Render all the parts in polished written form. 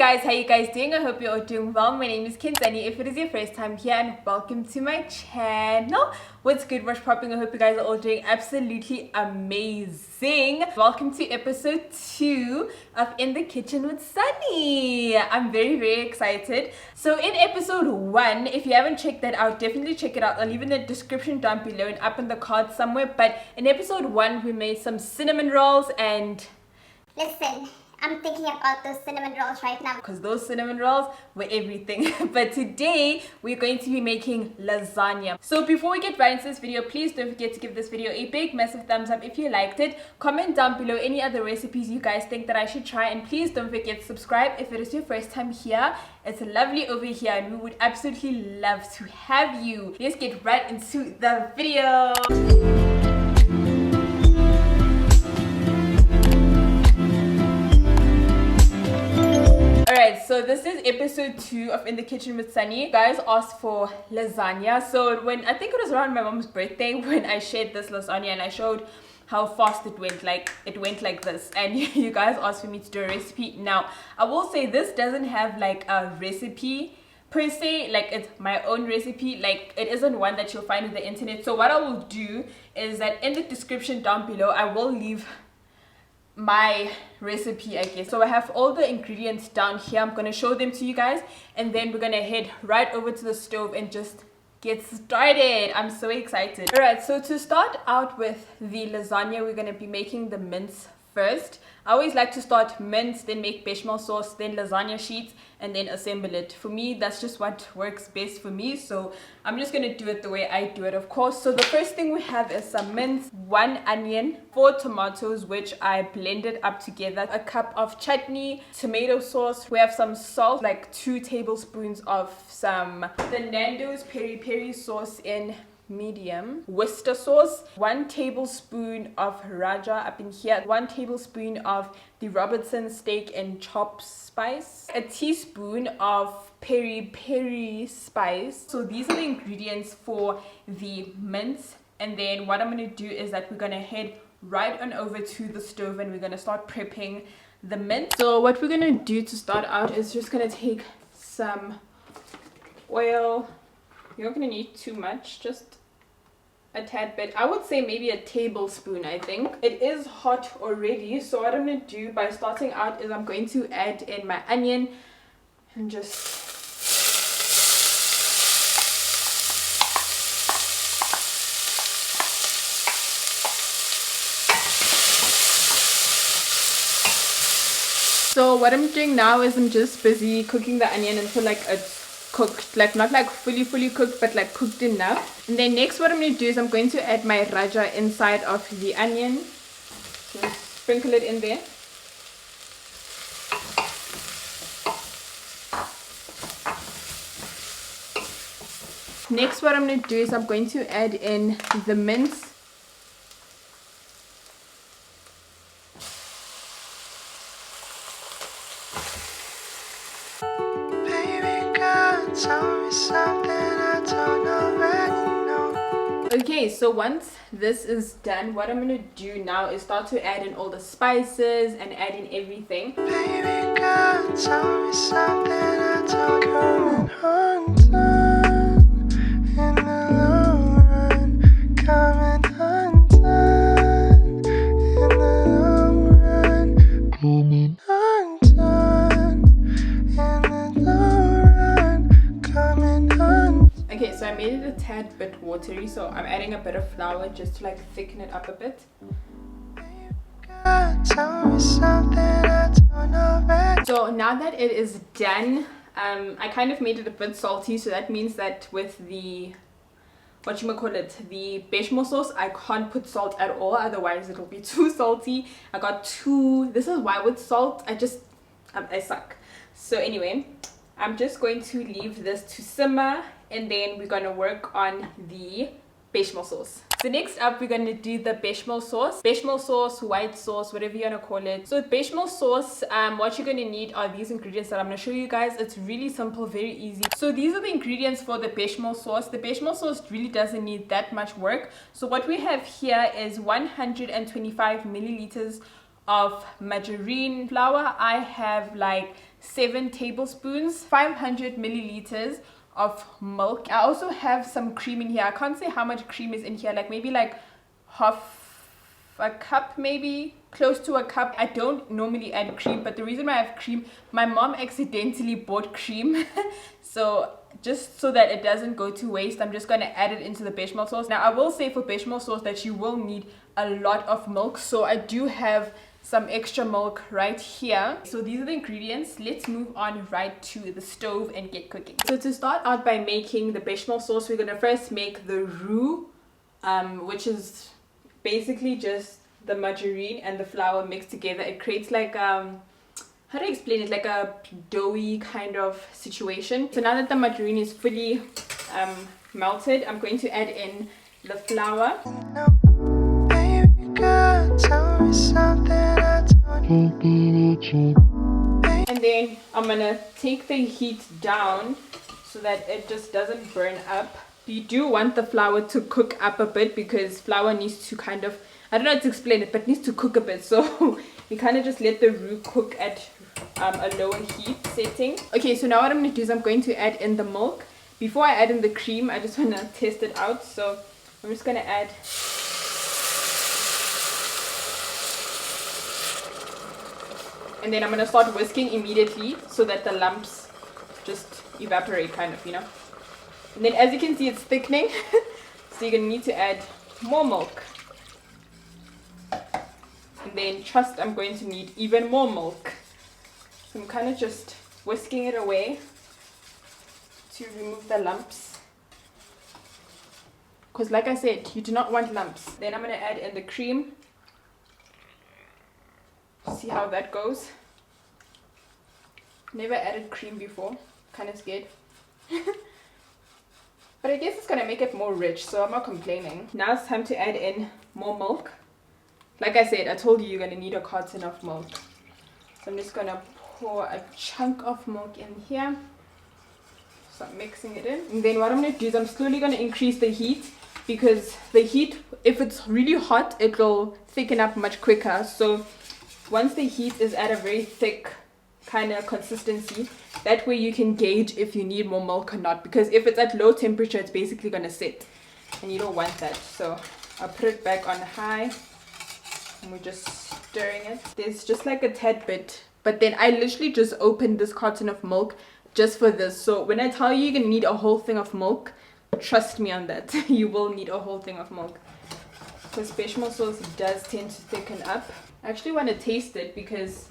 guys, how you guys doing? I hope you're all doing well. My name is Nkhensani. If it is your first time here, and welcome to my channel. What's good? What's popping? I hope you guys are all doing absolutely amazing. Welcome to episode 2 of In the Kitchen with Sani. I'm very excited. So in episode 1, if you haven't checked that out, definitely check it out. I'll leave in the description down below and up in the card somewhere. But in episode 1, we made some cinnamon rolls and... Listen, I'm thinking about those cinnamon rolls right now. Because those cinnamon rolls were everything. But today, we're going to be making lasagna. So before we get right into this video, please don't forget to give this video a big, massive thumbs up if you liked it. Comment down below any other recipes you guys think that I should try. And please don't forget to subscribe if it is your first time here. It's lovely over here and we would absolutely love to have you. Let's get right into the video. Alright, so this is episode 2 of In the Kitchen with Sani. You guys asked for lasagna. So when I think it was around my mom's birthday when I shared this lasagna and I showed how fast it went. Like it went like this, and you guys asked for me to do a recipe. Now I will say this doesn't have like a recipe per se, like it's my own recipe. Like it isn't one that you'll find on the internet. So what I will do is that in the description down below I will leave my recipe, I guess. So I have all the ingredients down here. I'm gonna show them to you guys and then we're gonna head right over to the stove and just get started. I'm so excited. All right, so to start out with the lasagna, we're gonna be making the mince first. I always like to start mince, then make bechamel sauce, then lasagna sheets, and then assemble it. For me, that's just what works best for me. So I'm just gonna do it the way I do it, of course. So the first thing we have is some mince, 1 onion, 4 tomatoes, which I blended up together, a cup of chutney, tomato sauce. We have some salt, like 2 tablespoons of the Nandos peri sauce in medium, Worcester sauce, 1 tablespoon of rajah up in here, 1 tablespoon of the Robertson steak and chop spice, a teaspoon of peri spice. So these are the ingredients for the mince. And then what I'm going to do is that we're going to head right on over to the stove and we're going to start prepping the mince. So what we're going to do to start out is just going to take some oil. You're not going to need too much, just a tad bit. I would say maybe a tablespoon. I think it is hot already. So what I'm going to do by starting out is I'm going to add in my onion and just so what I'm doing now is I'm just busy cooking the onion until like it's cooked, like not like fully cooked, but like cooked enough. And then next what I'm going to do is I'm going to add my rajah inside of the onion. Just sprinkle it in there. Next what I'm going to do is I'm going to add in the mince. Okay, so once this is done, what I'm gonna do now is start to add in all the spices and add in everything. Baby girl, tell me something I told you undone in the long run, coming undone in the long run, coming undone in the long run, coming undone. Okay, so I made it a tad bit watery, so I'm adding a bit of flour just to like thicken it up a bit. So now that it is done, I kind of made it a bit salty, so that means that with the the bechamel sauce, I can't put salt at all, otherwise it'll be too salty. I got 2, this is why with salt I suck. So anyway, I'm just going to leave this to simmer and then we're going to work on the bechamel sauce. So next up we're going to do the bechamel sauce, white sauce, whatever you want to call it. So with bechamel sauce, what you're going to need are these ingredients that I'm going to show you guys. It's really simple, very easy. So these are the ingredients for the bechamel sauce. The bechamel sauce really doesn't need that much work. So what we have here is 125 milliliters of margarine flour. I have like 7 tablespoons, 500 milliliters of milk. I also have some cream in here. I can't say how much cream is in here, like maybe like half a cup, maybe close to a cup. I don't normally add cream, but the reason why I have cream, my mom accidentally bought cream so just so that it doesn't go to waste, I'm just going to add it into the bechamel sauce. Now I will say for bechamel sauce that you will need a lot of milk, so I do have some extra milk right here. So these are the ingredients. Let's move on right to the stove and get cooking. So to start out by making the bechamel sauce, we're going to first make the roux, which is basically just the margarine and the flour mixed together. It creates like how do I explain it, like a doughy kind of situation. So now that the margarine is fully melted, I'm going to add in the flour. And then I'm gonna take the heat down so that it just doesn't burn up. You do want the flour to cook up a bit because flour needs to kind of, I don't know how to explain it, but needs to cook a bit. So you kind of just let the roux cook at a lower heat setting. Okay, so now what I'm going to do is I'm going to add in the milk. Before I add in the cream, I just want to test it out. So I'm just going to add. And then I'm going to start whisking immediately so that the lumps just evaporate kind of, you know. And then as you can see, it's thickening. So you're going to need to add more milk. And then trust I'm going to need even more milk. So I'm kind of just whisking it away to remove the lumps. Because like I said, you do not want lumps. Then I'm going to add in the cream. See how that goes. Never added cream before. Kind of scared. But I guess it's going to make it more rich, so I'm not complaining. Now it's time to add in more milk. Like I said, I told you you're going to need a carton of milk. So I'm just going to pour a chunk of milk in here. Start mixing it in. And then what I'm going to do is I'm slowly going to increase the heat, because the heat, if it's really hot, it will thicken up much quicker. So once the heat is at a very thick kind of consistency, that way you can gauge if you need more milk or not, because if it's at low temperature, it's basically going to sit and you don't want that. So I'll put it back on high and we're just stirring it. There's just like a tad bit, but then I literally just opened this carton of milk just for this. So when I tell you you're going to need a whole thing of milk, trust me on that. You will need a whole thing of milk, because bechamel sauce does tend to thicken up. I actually want to taste it because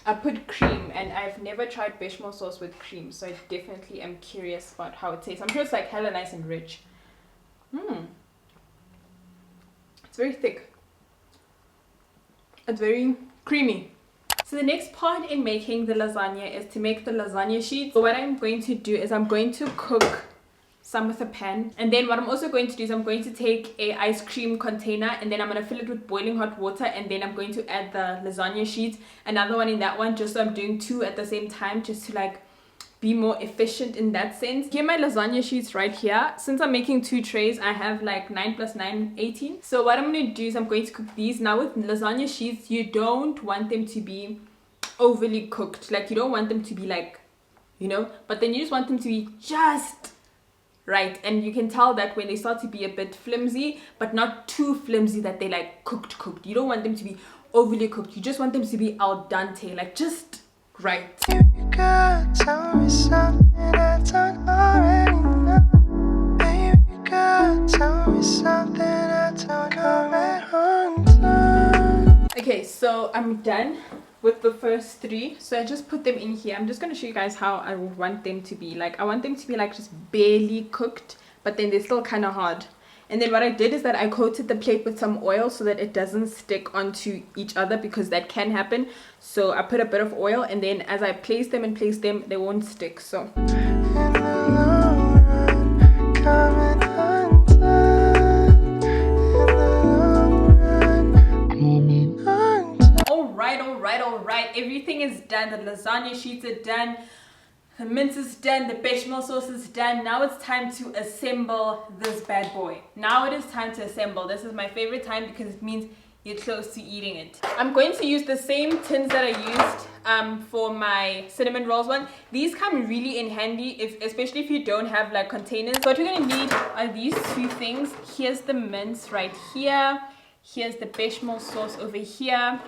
I put cream and I've never tried bechamel sauce with cream, so I definitely am curious about how it tastes. I'm sure it's like hella nice and rich. It's very thick. It's very creamy. So the next part in making the lasagna is to make the lasagna sheets. So what I'm going to do is I'm going to cook some with a pan, and then what I'm also going to do is I'm going to take a ice cream container and then I'm going to fill it with boiling hot water, and then I'm going to add the lasagna sheets, another one in that one, just so I'm doing two at the same time, just to like be more efficient in that sense. Here are my lasagna sheets right here. Since I'm making 2 trays, I have like 9 plus 9, 18. So what I'm going to do is I'm going to cook these. Now with lasagna sheets, you don't want them to be overly cooked. Like you don't want them to be like, you know, but then you just want them to be just right. And you can tell that when they start to be a bit flimsy, but not too flimsy that they like cooked. You don't want them to be overly cooked. You just want them to be al dente, like just right. You could tell me something I don't already know. Baby, you could tell me something I don't already know. Okay, so I'm done with the first 3, so I just put them in here. I'm just going to show you guys how I want them to be. Like I want them to be like just barely cooked, but then they're still kind of hard. And then what I did is that I coated the plate with some oil so that it doesn't stick onto each other, because that can happen. So I put a bit of oil, and then as I place them, they won't stick. So Alright, everything is done. The lasagna sheets are done, the mince is done, the bechamel sauce is done. Now it's time to assemble this bad boy. Now it is time to assemble. This is my favorite time because it means you're close to eating it. I'm going to use the same tins that I used for my cinnamon rolls one. These come really in handy, especially if you don't have like containers. So what you're going to need are these two things. Here's the mince right here. Here's the bechamel sauce over here.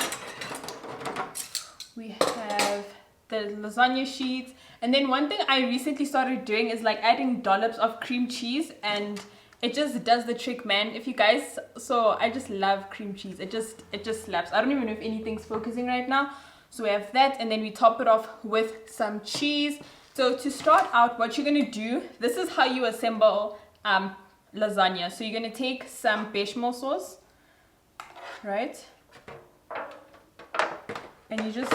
We have the lasagna sheets. And then one thing I recently started doing is like adding dollops of cream cheese, and it just does the trick, man. If you guys, so I just love cream cheese. It just slaps. I don't even know if anything's focusing right now. So we have that, and then we top it off with some cheese. So to start out, what you're gonna do, this is how you assemble lasagna. So you're gonna take some bechamel sauce, right? And you just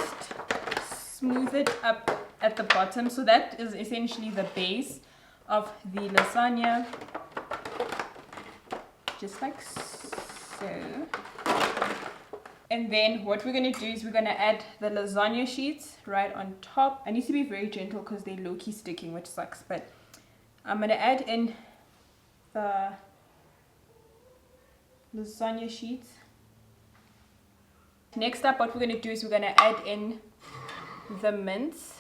smooth it up at the bottom. So that is essentially the base of the lasagna. Just like so. And then what we're going to do is we're going to add the lasagna sheets right on top. I need to be very gentle because they're low-key sticking, which sucks. But I'm going to add in the lasagna sheets. Next up, what we're going to do is we're going to add in the mince.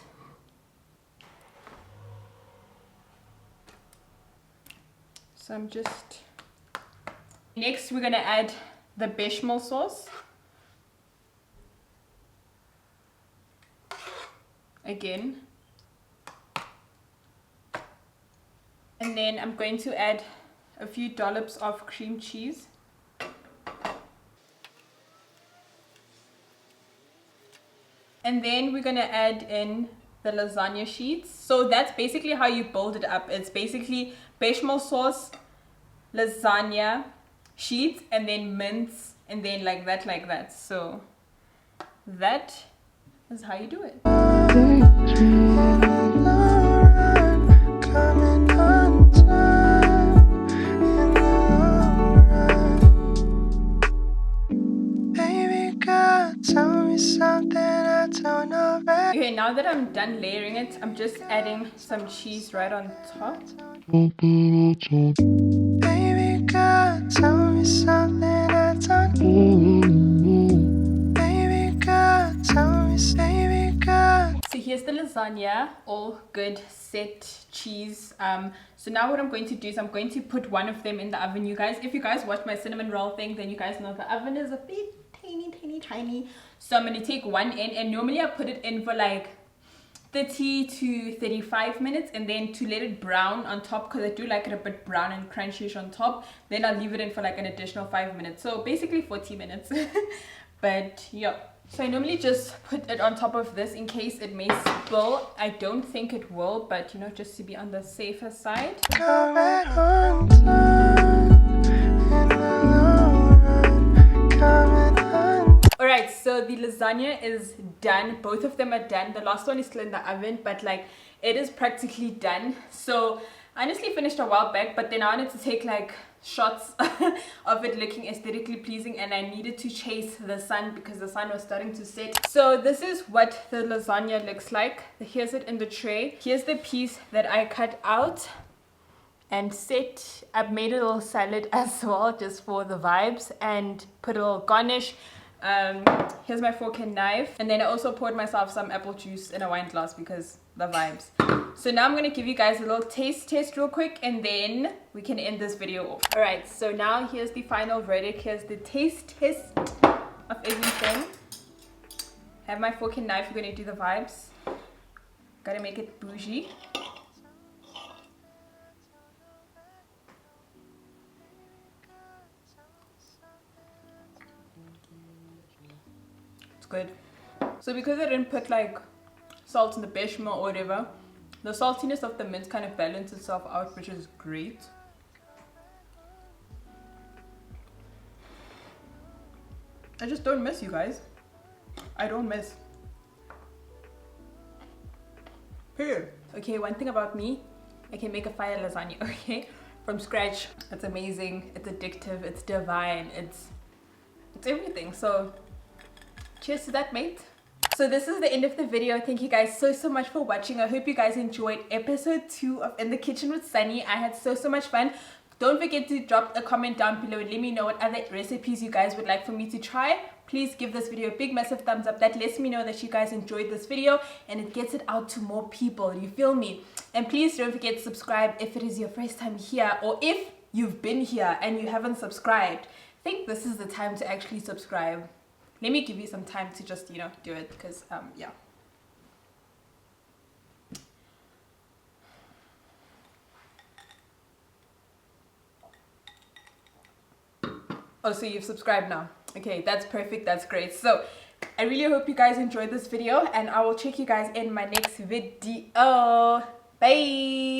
So I'm just... Next, we're going to add the bechamel sauce. Again. And then I'm going to add a few dollops of cream cheese. And then we're going to add in the lasagna sheets. So that's basically how you build it up. It's basically bechamel sauce, lasagna sheets, and then mince, and then like that. So that is how you do it. Okay, now that I'm done layering it, I'm just adding some cheese right on top. Baby girl, tell me something I don't know. Baby girl, tell me, baby girl. So here's the lasagna, all good, set cheese. So now what I'm going to do is I'm going to put one of them in the oven. You guys, if you guys watch my cinnamon roll thing, then you guys know the oven is a bit tiny. So I'm going to take one in, and normally I put it in for like 30 to 35 minutes, and then to let it brown on top, because I do like it a bit brown and crunchish on top, then I'll leave it in for like an additional 5 minutes, so basically 40 minutes. But yeah, so I normally just put it on top of this in case it may spill. I don't think it will, but you know, just to be on the safer side. Alright, so the lasagna is done. Both of them are done. The last one is still in the oven, but like it is practically done. So I honestly finished a while back, but then I wanted to take like shots of it looking aesthetically pleasing, and I needed to chase the sun because the sun was starting to set. So this is what the lasagna looks like. Here's it in the tray. Here's the piece that I cut out and set. I've made a little salad as well, just for the vibes, and put a little garnish. Here's my fork and knife, and then I also poured myself some apple juice in a wine glass because the vibes. So now I'm gonna give you guys a little taste real quick, and then we can end this video off. All right, so now here's the final verdict. Here's the taste test of everything. Have my fork and knife. We're gonna do the vibes. Gotta make it bougie. Good. So because I didn't put like salt in the bechamel or whatever, the saltiness of the mince kind of balanced itself out, which is great. I just don't miss, you guys. I don't miss. Here. Okay, one thing about me, I can make a fire lasagna, okay? From scratch. It's amazing, it's addictive, it's divine, it's everything. So cheers to that, mate. So this is the end of the video. Thank you guys so much for watching. I hope you guys enjoyed episode 2 of In the Kitchen with Sani. I had so much fun. Don't forget to drop a comment down below and let me know what other recipes you guys would like for me to try. Please give this video a big massive thumbs up. That lets me know that you guys enjoyed this video and it gets it out to more people. You feel me? And please don't forget to subscribe if it is your first time here, or if you've been here and you haven't subscribed. I think this is the time to actually subscribe. Let me give you some time to just, you know, do it, because yeah. Oh, so you've subscribed now. Okay, that's perfect. That's great. So I really hope you guys enjoyed this video, and I will check you guys in my next video. Bye.